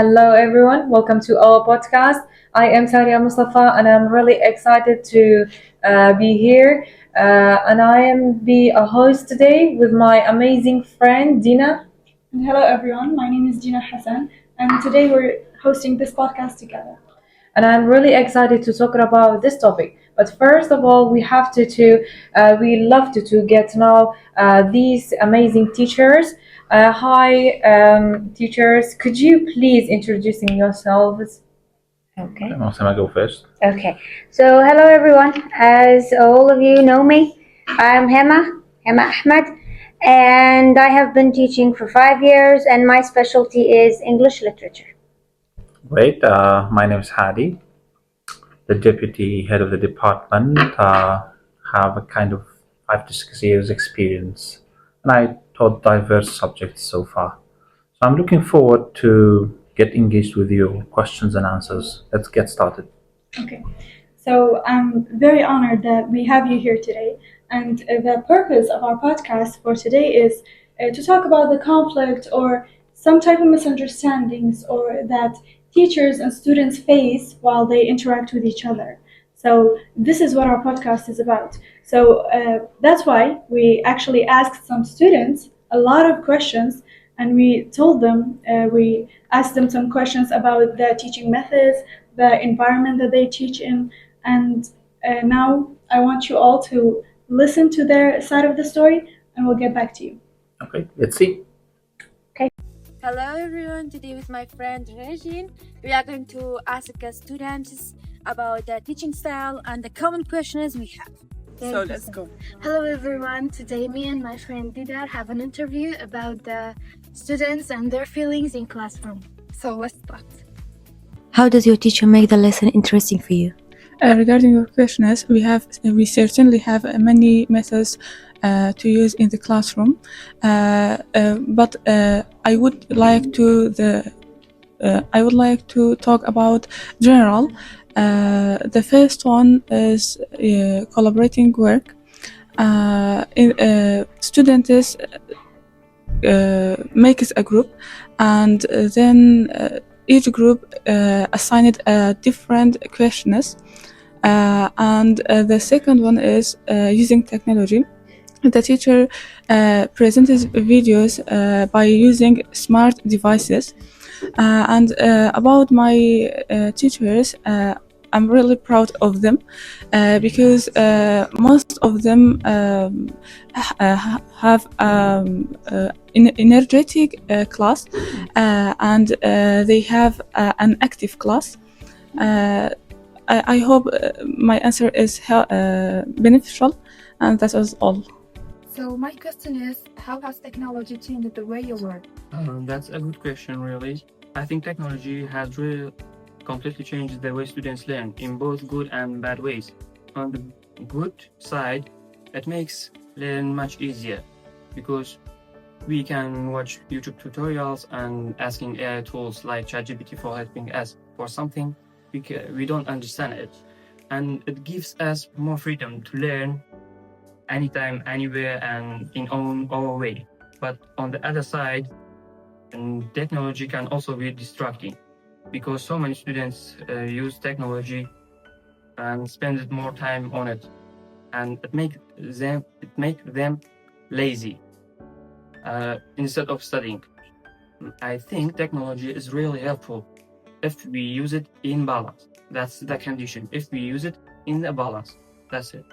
Hello, everyone. Welcome to our podcast. I am Saria Mustafa, and I'm really excited to be here. And I am the host today with my amazing friend Dina. And hello, everyone. My name is Gina Hassan, and today we're hosting this podcast together. And I'm really excited to talk about this topic. But first of all, we have we love to get to know these amazing teachers. Hi, teachers. Could you please introducing yourselves? Okay. I go first. Okay, so hello everyone. As all of you know me, I'm Hema Ahmed, and I have been teaching for 5 years, and my specialty is English literature. Great. My name is Hadi, the deputy head of the department. Have a kind of 5 to 6 years experience, and I taught diverse subjects so far. So I'm looking forward to get engaged with your questions and answers. Let's get started. Okay, so I'm very honored that we have you here today. And the purpose of our podcast for today is to talk about the conflict or some type of misunderstandings or that teachers and students face while they interact with each other. So this is what our podcast is about. So that's why we actually asked some students a lot of questions, and we told them, we asked them some questions about the teaching methods, the environment that they teach in, and now I want you all to listen to their side of the story, and we'll get back to you. Okay, let's see. Hello everyone, today with my friend Regine, we are going to ask students about the teaching style and the common questions we have. So let's go. Hello everyone, today me and my friend Didar have an interview about the students and their feelings in classroom. So let's start. How does your teacher make the lesson interesting for you? Regarding your questions, we certainly have many methods to use in the classroom, but I would like to talk about general. The first one is collaborating work. Students makes a group, and then each group assigned different questions. And the second one is using technology. The teacher presents videos by using smart devices. And about my teachers, I'm really proud of them because most of them have an energetic class, and they have an active class. I hope my answer is beneficial, and that is all. So my question is, how has technology changed the way you work? That's a good question, really. I think technology has really completely changed the way students learn in both good and bad ways. On the good side, it makes learning much easier because we can watch YouTube tutorials and asking AI tools like ChatGPT for helping us for something we don't understand it. And it gives us more freedom to learn anytime, anywhere, and in our way. But on the other side, technology can also be distracting because so many students use technology and spend more time on it, and it make them lazy instead of studying. I think technology is really helpful if we use it in balance. That's the condition. If we use it in a balance, that's it.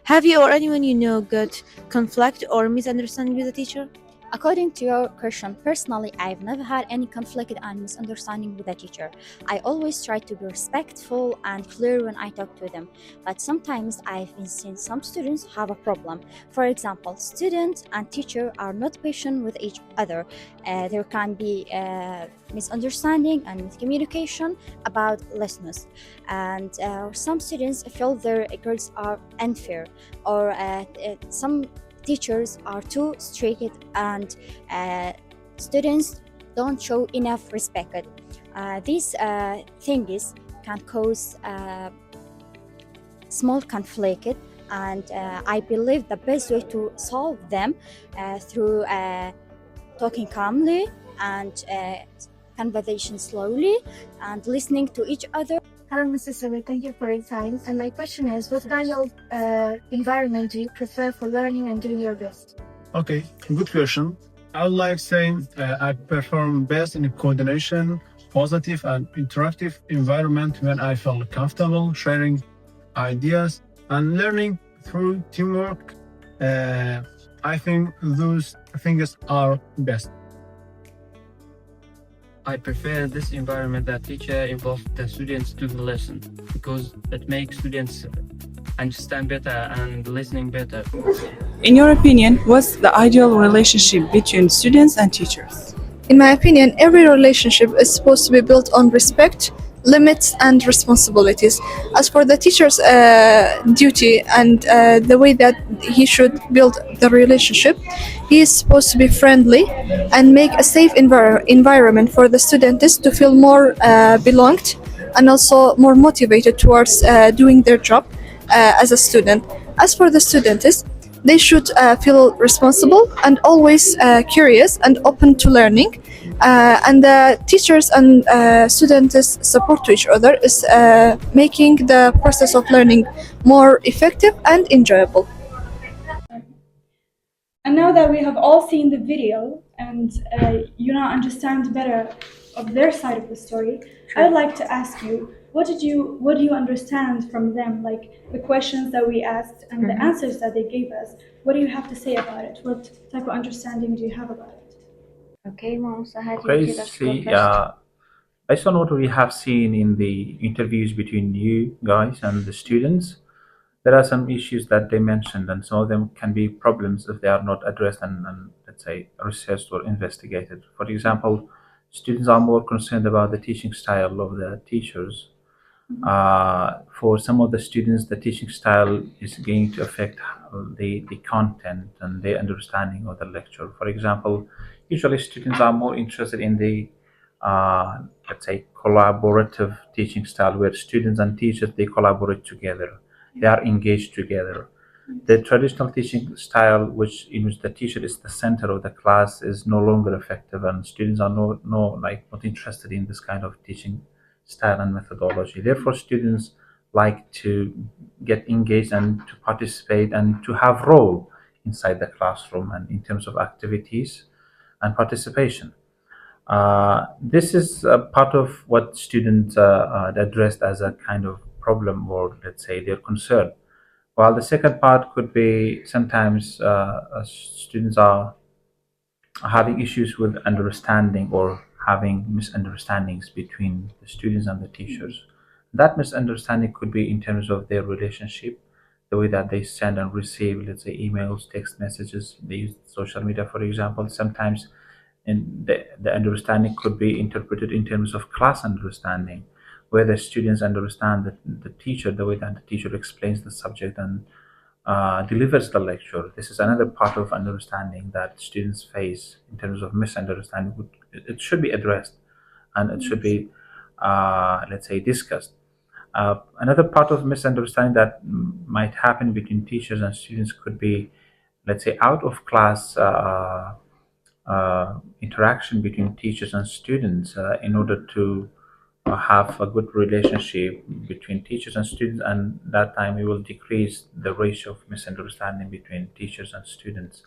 Have you or anyone you know got conflict or misunderstanding with the teacher? According to your question, personally, I've never had any conflict and misunderstanding with a teacher. I always try to be respectful and clear when I talk to them. But sometimes I've been seen some students have a problem. For example, students and teacher are not patient with each other. There can be misunderstanding and miscommunication about lessons. And some students feel their grades are unfair, or some teachers are too strict and students don't show enough respect. These things can cause small conflict, and I believe the best way to solve them through talking calmly and conversation slowly and listening to each other. Hello, Mrs. Sabi. Thank you for your time. And my question is, what kind of environment do you prefer for learning and doing your best? Okay, good question. I would like saying I perform best in a coordination, positive and interactive environment when I feel comfortable sharing ideas and learning through teamwork. I think those things are best. I prefer this environment that teacher involves the students to the lesson because it makes students understand better and listening better. In your opinion, what's the ideal relationship between students and teachers? In my opinion, every relationship is supposed to be built on respect, limits, and responsibilities. As for the teacher's duty and the way that he should build the relationship, he is supposed to be friendly and make a safe environment for the students to feel more belonged and also more motivated towards doing their job as a student. As for the students, they should feel responsible and always curious and open to learning. And the teachers and students support to each other is making the process of learning more effective and enjoyable. And now that we have all seen the video and you now understand better of their side of the story, I'd like to ask you, what do you understand from them? Like the questions that we asked and the answers that they gave us. What do you have to say about it? What type of understanding do you have about it? Okay, Mom Sahadi, would you like to go Basically, first? based on what we have seen in the interviews between you guys and the students, there are some issues that they mentioned, and some of them can be problems if they are not addressed and let's say researched or investigated. For example, students are more concerned about the teaching style of the teachers. For some of the students, the teaching style is going to affect the content and their understanding of the lecture. For example, usually students are more interested in the let's say collaborative teaching style where students and teachers they collaborate together, they are engaged together. The traditional teaching style, in which the teacher is the center of the class, is no longer effective, and students are not interested in this kind of teaching style and methodology. Therefore, students like to get engaged and to participate and to have role inside the classroom and in terms of activities and participation. This is part of what students addressed as a kind of problem or let's say their concern. While the second part could be sometimes students are having issues with understanding or having misunderstandings between the students and the teachers. That misunderstanding could be in terms of their relationship, the way that they send and receive, let's say, emails, text messages, they use social media, for example. Sometimes the understanding could be interpreted in terms of class understanding, where the students understand the teacher, the way that the teacher explains the subject and delivers the lecture. This is another part of understanding that students face in terms of misunderstanding. It should be addressed and it should be, let's say, discussed. Another part of misunderstanding that might happen between teachers and students could be, let's say, out of class interaction between teachers and students in order to have a good relationship between teachers and students, and that time we will decrease the ratio of misunderstanding between teachers and students.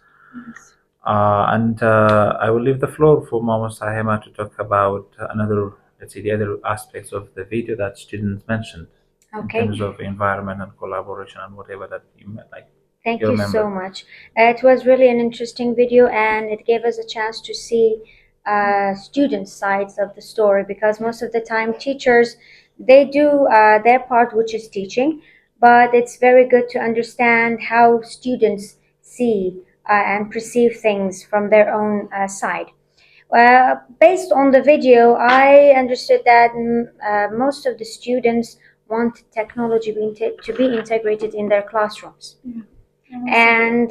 And I will leave the floor for Mama Sahima to talk about another, let's say, the other aspects of the video that students mentioned in terms of environment and collaboration and whatever that you like. Thank you so much. It was really an interesting video, and it gave us a chance to see student sides of the story, because most of the time teachers, they do their part, which is teaching, but it's very good to understand how students see and perceive things from their own side. Based on the video, I understood that most of the students want technology to be integrated in their classrooms. And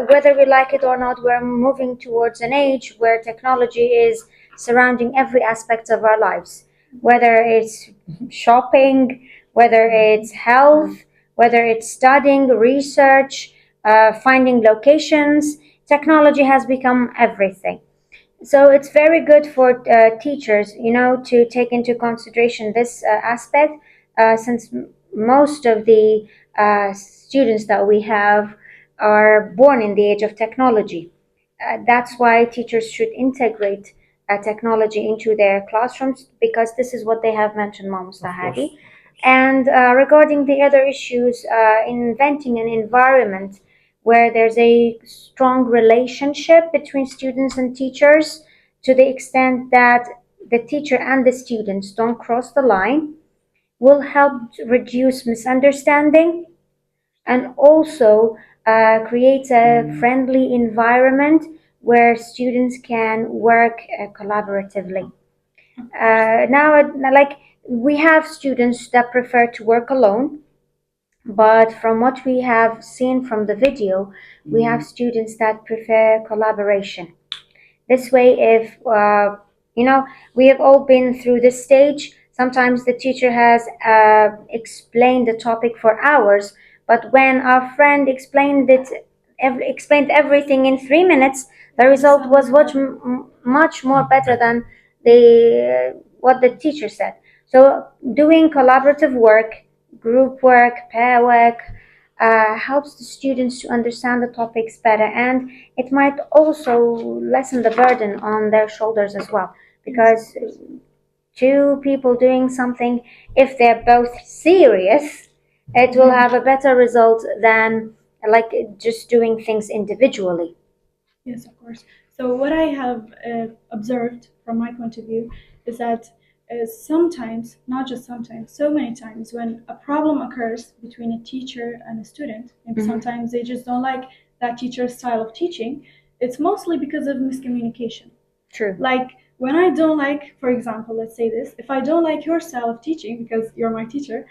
whether we like it or not, we're moving towards an age where technology is surrounding every aspect of our lives, whether it's shopping, whether it's health, whether it's studying, research, finding locations. Technology has become everything. So it's very good for teachers, to take into consideration this aspect, since most of the students that we have are born in the age of technology. That's why teachers should integrate technology into their classrooms, because this is what they have mentioned, Mom Mustahadi. And regarding the other issues, inventing an environment where there's a strong relationship between students and teachers, to the extent that the teacher and the students don't cross the line, will help reduce misunderstanding, and also creates a friendly environment where students can work collaboratively. Now, like, we have students that prefer to work alone, but from what we have seen from the video, we have students that prefer collaboration. This way, if we have all been through this stage. Sometimes the teacher has explained the topic for hours, but when our friend explained everything in 3 minutes, the result was much more better than the what the teacher said. So doing collaborative work, group work, pair work, helps the students to understand the topics better, and it might also lessen the burden on their shoulders as well, because two people doing something, if they're both serious, it will have a better result than like just doing things individually. Yes, of course. So what I have observed from my point of view is that sometimes, not just sometimes, so many times, when a problem occurs between a teacher and a student, and sometimes they just don't like that teacher's style of teaching, it's mostly because of miscommunication. True. Like, when I don't like, for example, let's say this, if I don't like your style of teaching because you're my teacher,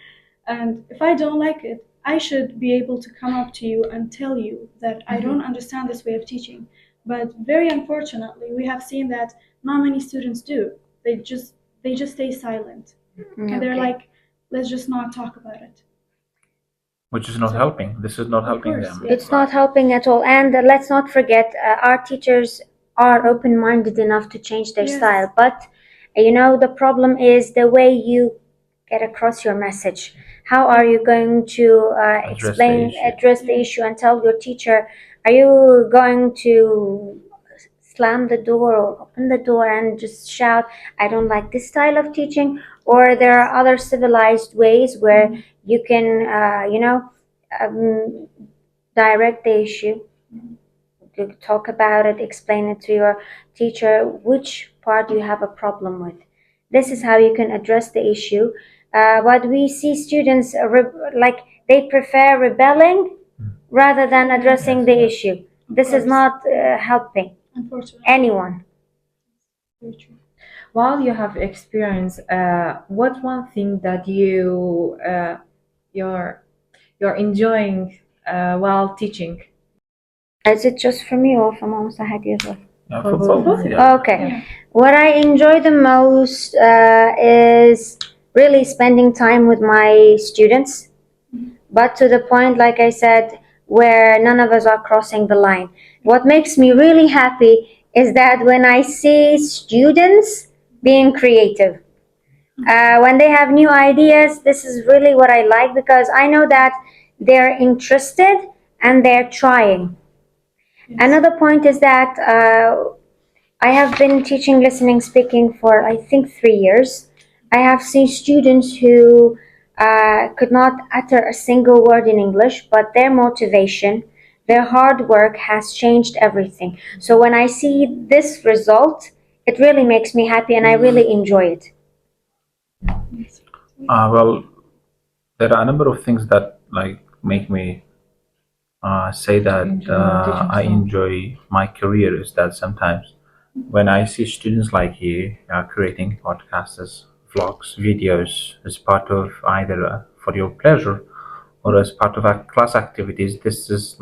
and if I don't like it, I should be able to come up to you and tell you that I don't understand this way of teaching. But very unfortunately, we have seen that not many students do. They just stay silent, and they're Okay. like, let's just not talk about it. Which is not helping. This is not helping course, them. yeah. It's not helping at all. And let's not forget, our teachers are open minded enough to change their Yes. style. But, the problem is the way you get across your message. How are you going to address the issue, and tell your teacher? Are you going to slam the door or open the door and just shout, I don't like this style of teaching? Or there are other civilized ways where you can, direct the issue, to talk about it, explain it to your teacher, which part you have a problem with. This is how you can address the issue. But we see students like they prefer rebelling rather than addressing the issue. This is not helping Unfortunately. anyone. Very true. While you have experience, what one thing that you're enjoying while teaching? Is it just for me or for Mom Sahadi as well? For both. Yeah. Okay. What I enjoy the most is really spending time with my students, but to the point, like I said, where none of us are crossing the line. What makes me really happy is that when I see students being creative, when they have new ideas, this is really what I like, because I know that they're interested and they're trying. Another point is that I have been teaching listening speaking for, I think, 3 years. I have seen students who could not utter a single word in English, but their motivation, their hard work has changed everything. So when I see this result, it really makes me happy and I really enjoy it. Well, there are a number of things that make me say that I enjoy my career. Is that sometimes when I see students like you creating podcasts, vlogs, videos as part of either for your pleasure or as part of our class activities, this is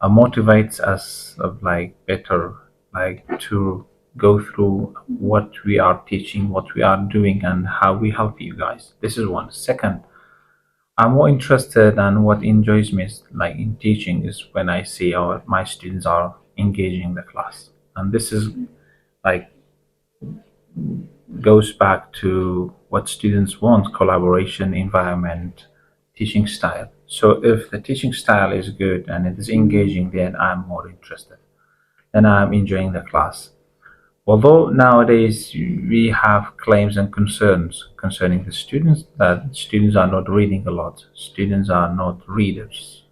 motivates us of better to go through what we are teaching, what we are doing, and how we help you guys. This is one. Second, I'm more interested, and what enjoys me in teaching is when I see my students are engaging the class, and this is like goes back to what students want: collaboration, environment, teaching style. So if the teaching style is good and it is engaging, then I'm more interested, then I'm enjoying the class. Although nowadays we have claims and concerns concerning the students, that students are not reading a lot, students are not readers,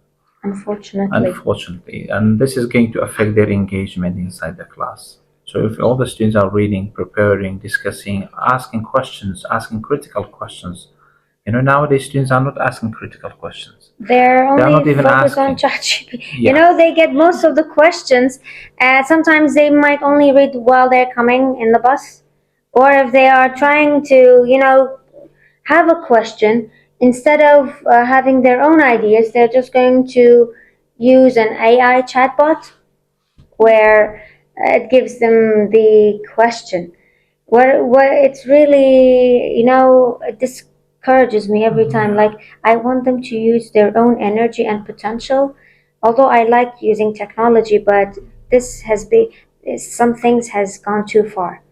unfortunately, and this is going to affect their engagement inside the class. So if all the students are reading, preparing, discussing, asking questions, asking critical questions, nowadays students are not asking critical questions. They're They are not only even focused on asking. ChatGPT. Yeah. They get most of the questions. Sometimes they might only read while they're coming in the bus, or if they are trying to, have a question, instead of having their own ideas, they're just going to use an AI chatbot where it gives them the question. What it's really, it discourages me every time. Like, I want them to use their own energy and potential. Although I like using technology, but this has been some things has gone too far.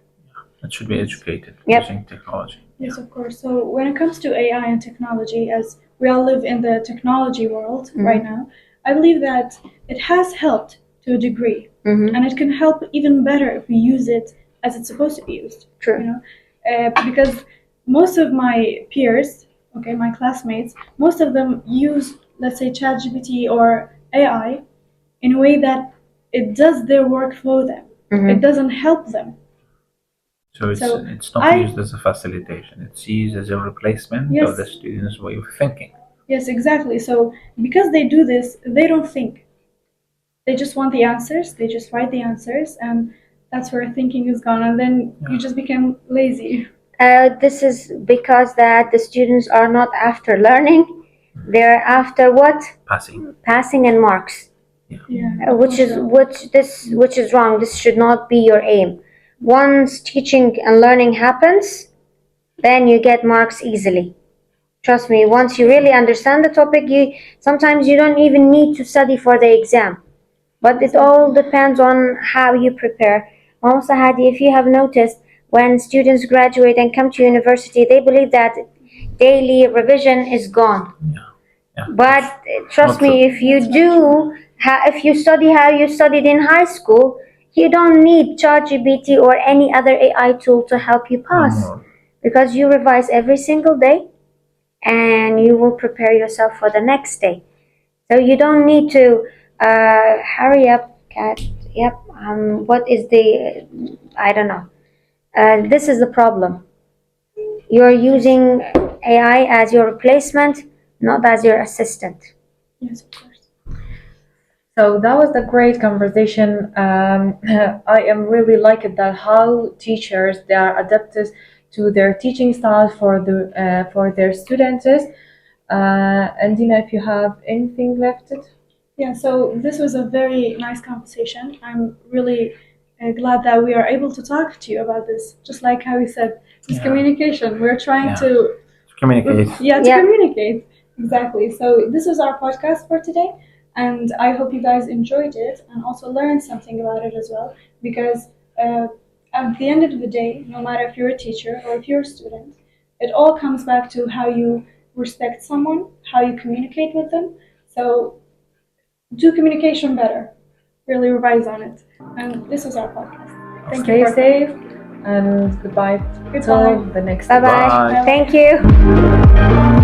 It should be educated Yep. using technology. Yes, of course. So when it comes to AI and technology, as we all live in the technology world right now, I believe that it has helped to a degree, and it can help even better if we use it as it's supposed to be used. True. Because most of my peers, okay, my classmates, most of them use, let's say, ChatGPT or AI in a way that it does their work for them. It doesn't help them. So So it's not used as a facilitation. It's used as a replacement of the Yes. student's way of thinking. Yes, exactly. So because they do this, they don't think. They just want the answers. They just write the answers, and that's where thinking is gone. And then you just become lazy. This is because that the students are not after learning; they're after what? Passing and marks. Yeah. Which is wrong. This should not be your aim. Once teaching and learning happens, then you get marks easily. Trust me, once you really understand the topic, you sometimes you don't even need to study for the exam. But it all depends on how you prepare. Also, Hadi, if you have noticed, when students graduate and come to university, they believe that daily revision is gone. But trust me, if you study how you studied in high school, you don't need ChatGPT or any other AI tool to help you pass, because you revise every single day and you will prepare yourself for the next day. So you don't need to hurry up, cat. Yep. What is the? I don't know. This is the problem. You're using AI as your replacement, not as your assistant. Yes, of course. So that was the great conversation. I am really like it that how teachers they are adapted to their teaching style for their students. And Dina, if you have anything left, Yeah, so this was a very nice conversation. I'm really glad that we are able to talk to you about this. Just like how we said, it's communication. We're trying to communicate. Communicate. Exactly. So this was our podcast for today, and I hope you guys enjoyed it and also learned something about it as well. Because at the end of the day, no matter if you're a teacher or if you're a student, it all comes back to how you respect someone, how you communicate with them. So do communication better. Really revise on it. And this was our podcast. Thank stay you. For safe and goodbye. Goodbye. Till the next Bye bye. Bye. Thank you.